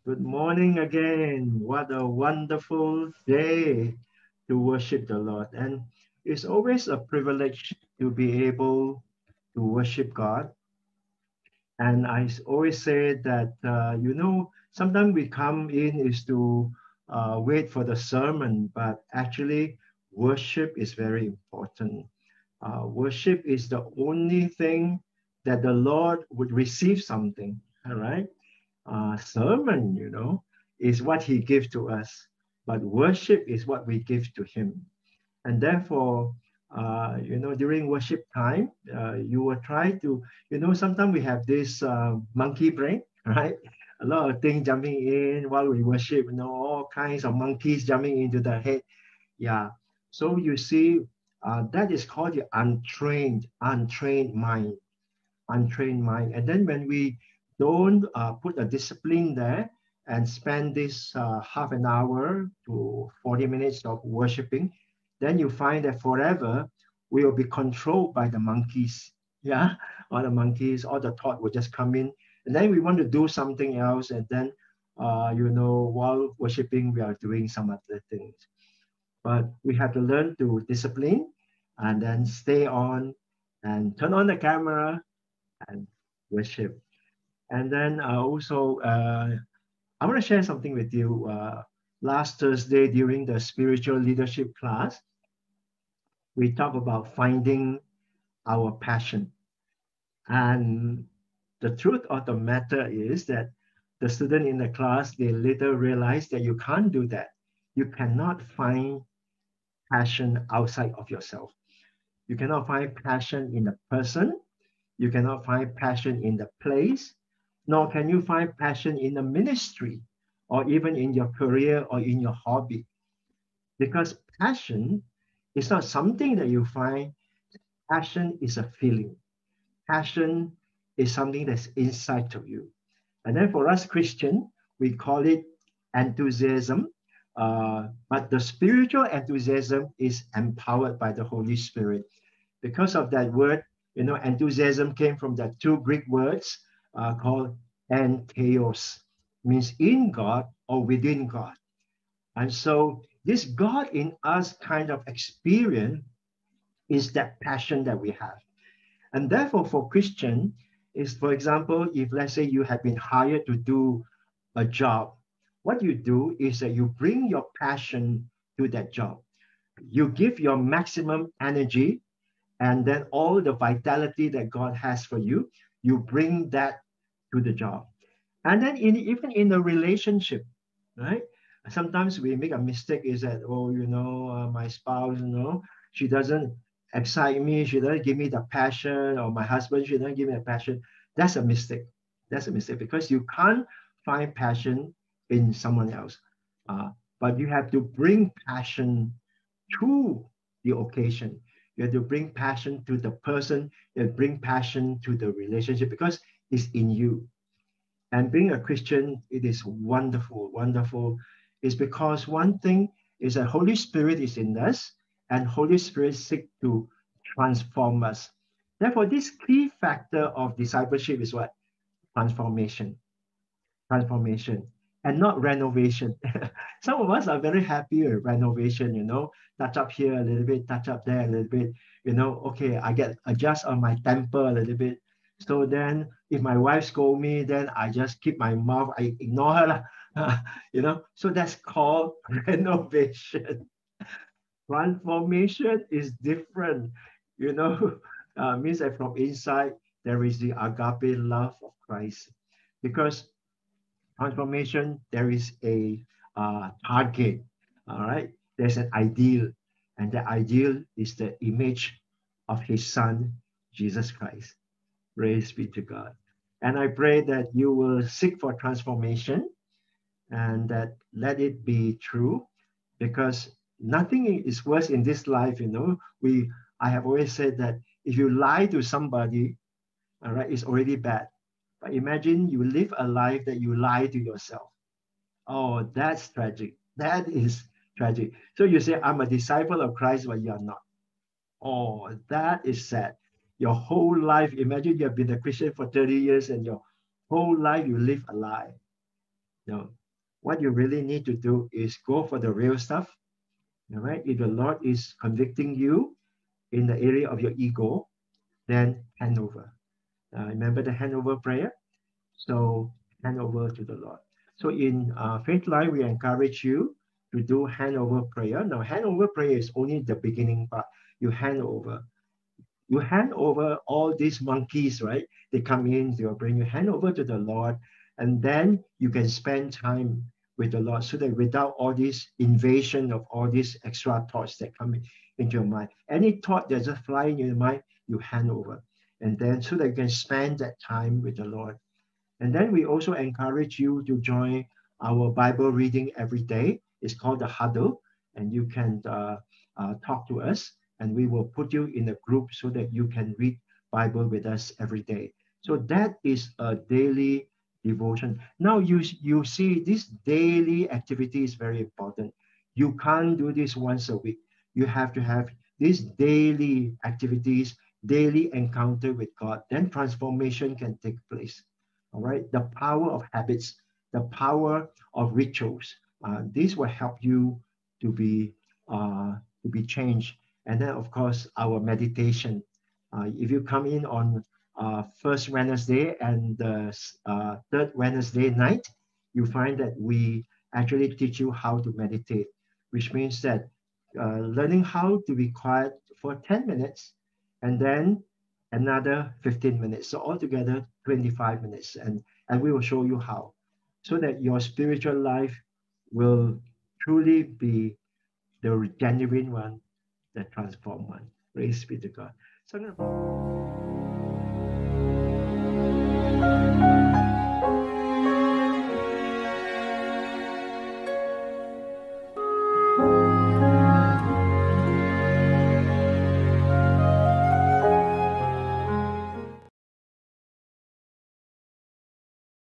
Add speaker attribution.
Speaker 1: Good morning again. What a wonderful day to worship the Lord. And it's always a privilege to be able to worship God. And always say that, sometimes we come in is to wait for the sermon, but actually, worship is very important. Worship is the only thing that the Lord would receive something. All right. Sermon, is what he gives to us, but worship is what we give to him. And therefore, during worship time, you will try to, sometimes we have this monkey brain, right? A lot of things jumping in while we worship, all kinds of monkeys jumping into the head. Yeah. So you see, that is called the untrained mind, untrained mind. And then when we don't put a discipline there and spend this half an hour to 40 minutes of worshiping, then you find that forever we will be controlled by the monkeys. Yeah, all the monkeys, all the thought will just come in. And then we want to do something else. And then, while worshiping, we are doing some other things. But we have to learn to discipline and then stay on and turn on the camera and worship. And then I want to share something with you. Last Thursday during the spiritual leadership class, we talked about finding our passion. And the truth of the matter is that the student in the class, they later realized that you can't do that. You cannot find passion outside of yourself. You cannot find passion in the person. You cannot find passion in the place, nor can you find passion in the ministry or even in your career or in your hobby. Because passion is not something that you find, passion is a feeling. Passion is something that's inside of you. And then for us Christian, we call it enthusiasm. But the spiritual enthusiasm is empowered by the Holy Spirit. Because of that word, enthusiasm came from the two Greek words called entheos, means in God or within God. And so this God in us kind of experience is that passion that we have. And therefore for Christian is, for example, if let's say you have been hired to do a job, what you do is that you bring your passion to that job. You give your maximum energy and then all the vitality that God has for you, you bring that to the job. And then even in a relationship, right? Sometimes we make a mistake is that, my spouse, she doesn't excite me, she doesn't give me the passion, or my husband, she doesn't give me the passion. That's a mistake. That's a mistake because you can't find passion in someone else. Uh, but you have to bring passion to the occasion. You have to bring passion to the person, you have to bring passion to the relationship because it's in you. And being a Christian, it is wonderful, wonderful. It's because one thing is that Holy Spirit is in us, and Holy Spirit seek to transform us. Therefore, this key factor of discipleship is what? Transformation. Transformation. And not renovation. Some of us are very happy with renovation, touch up here a little bit, touch up there a little bit, okay, I get adjust on my temper a little bit. So then if my wife scold me, then I just keep my mouth, I ignore her. So that's called renovation. Transformation is different, you know, means that from inside there is the agape love of Christ. Because transformation, there is a target, all right? There's an ideal, and the ideal is the image of his son, Jesus Christ. Praise be to God. And I pray that you will seek for transformation and that let it be true because nothing is worse in this life, I have always said that if you lie to somebody, all right, it's already bad. But imagine you live a life that you lie to yourself. Oh, that's tragic. That is tragic. So you say, I'm a disciple of Christ, but you're not. Oh, that is sad. Your whole life, imagine you have been a Christian for 30 years and your whole life you live a lie. No. What you really need to do is go for the real stuff. All right. If the Lord is convicting you in the area of your ego, then hand over. Remember the handover prayer? So hand over to the Lord. So in FaithLine, we encourage you to do handover prayer. Now, handover prayer is only the beginning part. You hand over. You hand over all these monkeys, right? They come into your brain. You hand over to the Lord, and then you can spend time with the Lord so that without all this invasion of all these extra thoughts that come into your mind, any thought that's just flying in your mind, you hand over. And then so that you can spend that time with the Lord. And then we also encourage you to join our Bible reading every day. It's called the Huddle, and you can talk to us, and we will put you in a group so that you can read Bible with us every day. So that is a daily devotion. Now you see this daily activity is very important. You can't do this once a week. You have to have these daily activities, daily encounter with God. Then transformation can take place. All right, the power of habits, the power of rituals. This will help you to be changed. And then, of course, our meditation. If you come in on first Wednesday and the third Wednesday night, you find that we actually teach you how to meditate, which means that learning how to be quiet for 10 minutes and then another 15 minutes. So altogether 25 minutes. And we will show you how so that your spiritual life will truly be the genuine one, the transformed one. Praise be to God. So I'm gonna